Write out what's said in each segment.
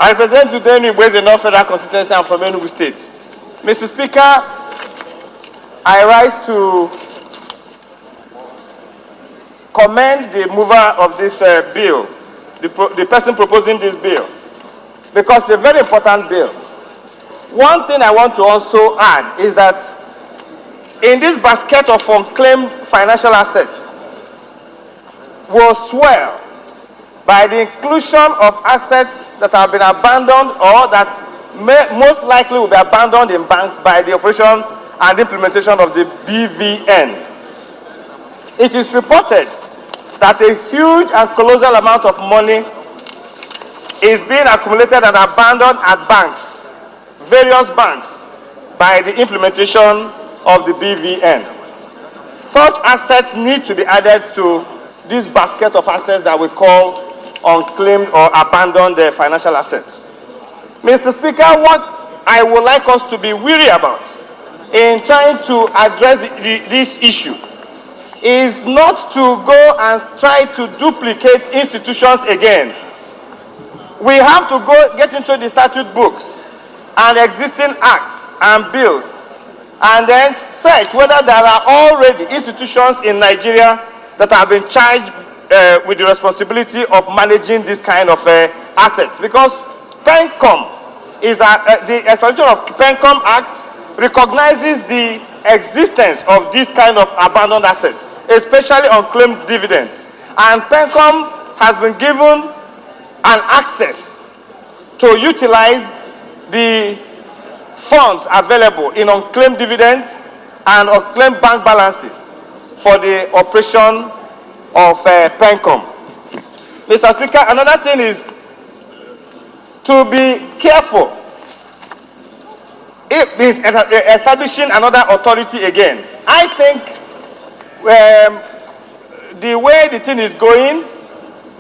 I represent today Nubweze in North Federal Constituency and from Enugu State. Mr. Speaker, I rise to commend the mover of this bill, the person proposing this bill, because it's a very important bill. One thing I want to also add is that in this basket of unclaimed financial assets will swell by the inclusion of assets that have been abandoned or that most likely will be abandoned in banks by the operation and implementation of the BVN. It is reported that a huge and colossal amount of money is being accumulated and abandoned at banks, various banks, by the implementation of the BVN. Such assets need to be added to this basket of assets that we call unclaimed or abandoned financial assets. Mr. Speaker, what I would like us to be wary about in trying to address this issue is not to go and try to duplicate institutions again. We have to go get into the statute books and existing acts and bills and then search whether there are already institutions in Nigeria that have been charged with the responsibility of managing this kind of assets, because PENCOM is the establishment of PENCOM Act recognizes the existence of this kind of abandoned assets, especially unclaimed dividends, and PENCOM has been given an access to utilize the funds available in unclaimed dividends and unclaimed bank balances for the operation of PENCOM. Mr. Speaker, another thing is to be careful if establishing another authority again. I think the way the thing is going,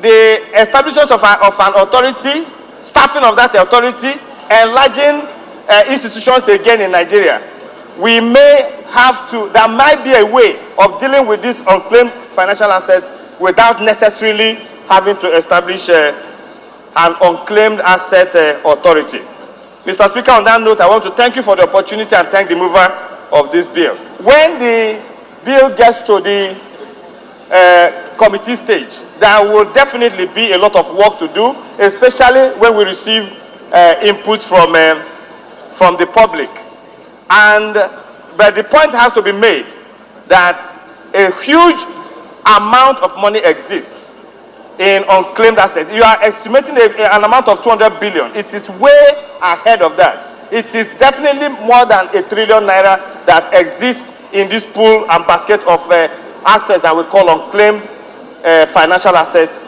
the establishment of an authority, staffing of that authority, enlarging institutions again in Nigeria, we may have to, there might be a way of dealing with these unclaimed financial assets without necessarily having to establish an unclaimed asset authority. Mr. Speaker, on that note, I want to thank you for the opportunity and thank the mover of this bill. When the bill gets to the committee stage, there will definitely be a lot of work to do, especially when we receive inputs from the public. But the point has to be made that a huge amount of money exists in unclaimed assets. You are estimating an amount of 200 billion. It is way ahead of that. It is definitely more than ₦1 trillion that exists in this pool and basket of assets that we call unclaimed financial assets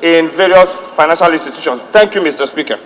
in various financial institutions. Thank you, Mr. Speaker.